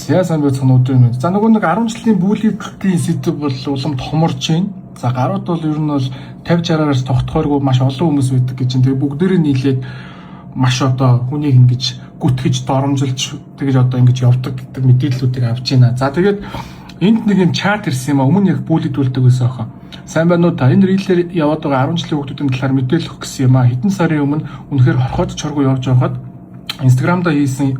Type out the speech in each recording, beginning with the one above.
Яасан бэ цанууд юм. За нөгөө нэг 10 жилийн бүлэглэлтийн сэдв бол улам томорч байна. За гарууд бол ер нь бол 50-60-аас тогтохооргүй маш олон хүмүүс байдаг гэж. Тэгээ бүгдээрээ нийлээд маш одоо хүнийг ингэж гүтгэж доромжилж тэгэж одоо ингэж явдаг гэдэг мэдээллүүдийг авч байна. За тэгээд энд нэг юм чат ирсэн юм а. Өмнө яг бүлэгдүүлдэг байсан охин. Сайн байна уу та? Энэ рилээр яваад байгаа 10 жилийн хүүхдүүдийн талаар мэдээлэл өгөх гэсэн юм а. Хэдэн сарын өмнө үнэхээр хорхоод чоргуу явж байхад Instagram-да хийсэн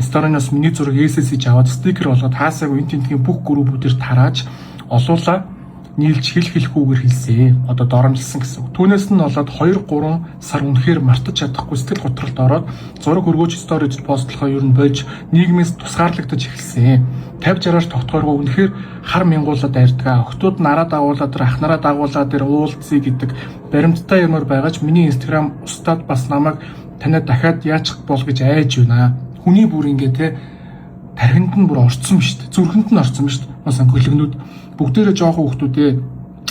сториноос миний зураг SSC аваад стикер болгоод хаасаагүй энэ тентгийн бүх группүүдээр тарааж олуулаа нийлж хэлэхүүгээр хэлсэн. Одоо доромжилсан гэсэн. Түүнээс нь болоод 2-3 сар үнэхээр мартаж чадахгүй сэтгэл готролд ороод зураг өргөөж сториж постлохоо ер нь болж нийгмээс тусгаарлагдаж эхэлсэн. 50-60-аар тогтохооргүй үнэхээр хар мянгуулаад айрдаг. Охтууд нараа дагуулаад ахнараа дагуулаад уулзъя гэдэг баримттай юмар байгаач миний Instagram устдад бас намайг танаа дахиад яачих бол гэж айж байна. Хүний бүр ингээ те тархинд нь бүр орцсон шүү дээ. Зүрхэнд нь орцсон шүү дээ. Бас хөлгнүүд бүгдээрээ жоохон хүүхдүүдээ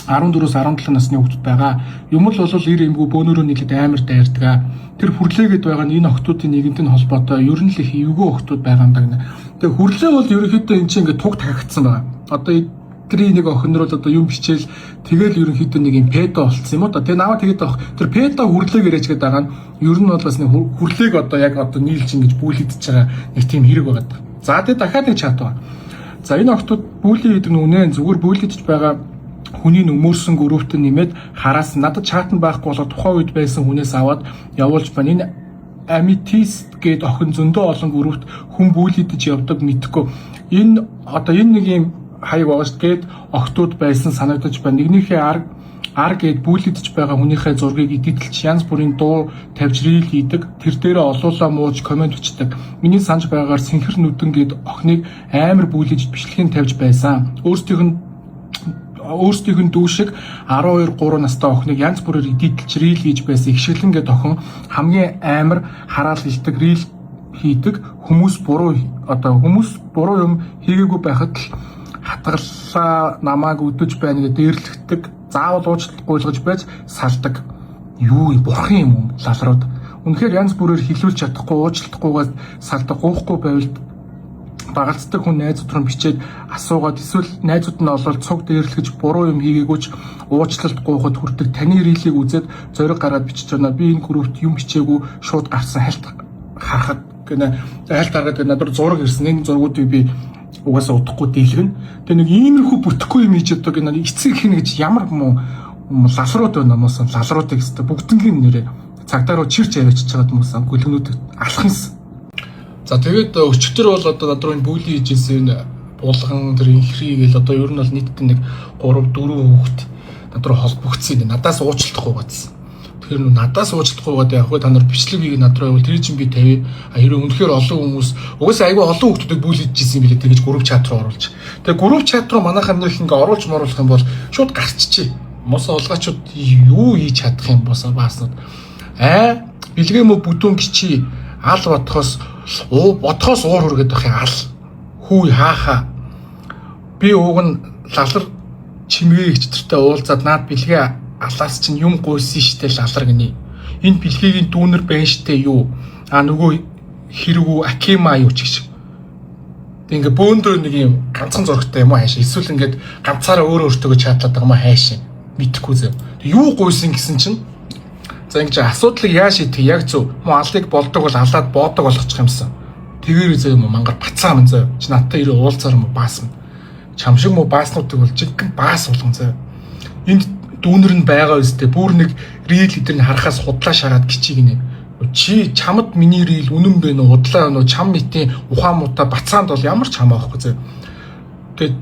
14-өөс 17 насны хүүхдүүд байгаа. Юм л бол 90 эмгүү бөөнөрөө нийлээд амар дайрдаг. Тэр хүрлээгээд байгаа нь энэ охтуудын нэгэнтэн холбоотой ер нь л их эвгүй охтууд байгаа юм даа. Тэгээ хүрлээ бол ерөнхийдөө эн чинь ингээ туг тагагдсан байгаа. Одоо тэрийн нэг охин нар бол одоо юм бичээл тэгэл ерөнхийдөө нэг юм педо болцсон юм уу та. Тэгээ наваа тэгээд авах тэр педо хүрлээг ирэж гээд байгаа нь ер нь бол бас нэг хүрлээг одоо яг одоо нийлж ингэж бүлэгдэж байгаа нэг тийм хэрэг байгаа даа. За тэгээд дахиад нэг чат байна. За энэ охтууд бүлий гэдэг нь үнэн зүгээр бүлэгдэж байгаа хүний нөмөрсөн группт нэмээд хараас надад чат нь байхгүй болоод тухайн үед байсан хүнээс аваад явуулж байна. Энэ Amethyst гэдэг охин зөндөө олон группт хүн бүлэгдэж явдаг мэдхгүй. Энэ одоо энэ нэг юм хаяг байгаа шүү дээ. Охтууд байсан санагдаж байна. Нэгнийхээ ар гээд бүлэгдэж байгаа хүнийхээ зургийг эдитэлж янз бүрийн дуу тавьж рил хийдэг. Тэр дээрээ олуулаа мууж комент бичдэг. Миний санаж байгаагаар Сэнхэр нүдэн гээд охиныг амар бүлэгж бичлэгийг тавьж байсан. Өөрсдийнх нь дүүшиг 12-3 настай охиныг янз бүрээр эдитэлж рил хийж байсан. Ихшгэлэн гээд охин хамгийн амар хараал хэлдэг рил хийдэг. Хүмүүс буруу юм хийгээгүй байхад л хатгаллаа намааг өдөж байна гэж дээрлэгдэг. Заавал уучлалт гуйлгаж байж салдаг. Юу бурхан юм уу лалрууд. Үнэхээр янз бүрээр хилүүлж чадахгүй уучлалтгүйгээр салдаг гоохгүй байвал багалцдаг хүн найзууд руу бичээд асуугаад эсвэл найзууд нь олол цуг дээрлэгж буруу юм хийгээгүйч уучлалт гуйхад хүрдэг таны рилийг үзээд зориг гараад бичиж байна. Би энэ группт юм бичээгүй шууд гарсан хальт харахад гэнэ хальт хараад надад зураг ирсэн. Энэ зургуудыг би угаасаа удахгүй дийлгэн. Тэгээ нэг иймэрхүү бүтэхгүй юм хийж одоо гэнэ эцэг хин гэж ямар муу лалрууд байна мөн лалруудыг өстө бүгднгийн нэрээ цагдаа руу чирч авчиж байгаа хүмүүс гөлгнүүд алханс. За тэгээд өчтөр бол одоо над руу бүлий хийжсэн булган тэр инхрийгээл одоо ер нь бол нийтдээ нэг 3-4 хүүхэд над руу холбогдсон. Надаас уучлахгүй байсан. Тэгэхээр надаас уучлахгүйгээд яг хөө та нар бичлэг хийгээ над руу явуул тэр чинь би тавь. Хэрэг үнэхээр олон хүмүүс угаасаа айгүй олон хүүхдүүдийг бүлэжжсэн юм билээ тэгэж групп чат руу оруулж. Тэгээ групп чат руу манайхан нэг ингээ оруулж моруулах юм бол шууд гарччихъя. Мос олгаачууд юу хийж чадах юм босоо бааснууд. Бэлгээ мө бүдүүн бичи ал бодхоос уур хүргээд байх юм ал. Хүү хаахаа. Би ууг нь лалар чимгээ хчтэртэй уулзаад наад бэлгээ алаас чинь юм гуйсан штэ лалар гинэ. Энэ бэлгийн дүүнер байна штэ юу. Нөгөө хэрэгүү Акима юу ч гэж. Тэг ингээ бөөндөр нэг юм ганцхан зурагтай юм уу хайш. Эсвэл ингээд ганцаараа өөртөө чатлаад байгаа юм хайш. Мэдхгүй зөө. Юу гуйсан гэсэн чинь за ингэж асуудлыг яа шийдэх яг зөв. Мөн алыг болдог бол алаад боодог болгочих юмсан. Тэгэр зөө юм мангар бацаа мэн зөө. Чи надтай ирээ уулзаар юм баасан. Чамшиг мө бааснуудыг бол жиггэн баас болгон зөө. Энд дүүнэр нь байгаа үстэй бүр нэг рил эдэр нь харахаас худлаа шагаад гिचиг нэ. Чи чамд миний рил үнэн бэ нөө худлаа нөө чам мэтийн ухаан муута бацаанд бол ямар ч хамаахгүй зөө. Тэгээд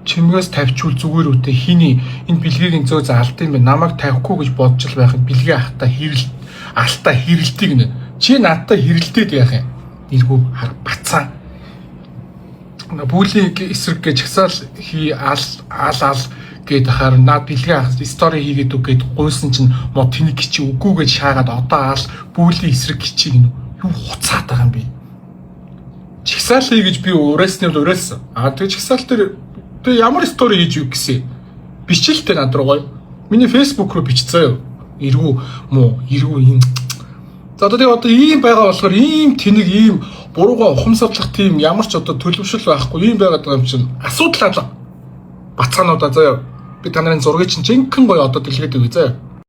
чимгээс тавьчул зүгээр үтэй хиний энэ бэлгийн зөө заалтын бэ намайг тавихгүй гэж бодож л байхад бэлгээ ахта алтаа хэрэлтийг нэ. Чи надтай хэрэлтээд яах юм? Нэргүй хар бацаа. Бүлийн эсрэг гэж чагсаал ал гээд хахаар наад бэлгээ ах стори хийгээд үгээд гуйсан чинь мо тэнийг чи үгүй гэж шаагаад одоо аал бүлийн эсрэг гिचиг нь юу хуцаад байгаа юм бэ? Чагсаал хий гэж би ураасны бол ураасан. Тэгээ чагсаал дээр ямар стори хийж юу гэсэн бичлэлтэй над руу гоё. Миний фейсбુક руу бичцээ. Иргүү юм. За одоо ийм байгаа болохоор ийм тэнэг ийм буруугаа ухамсарлах тийм ямар ч одоо төлөвшөл байхгүй юм байгаад байгаа юм чинь асуудал алга бацгаануудаа заяа би та нарын зургийг чинь жинхэнэ гоё одоо дэлгээд өгье заяа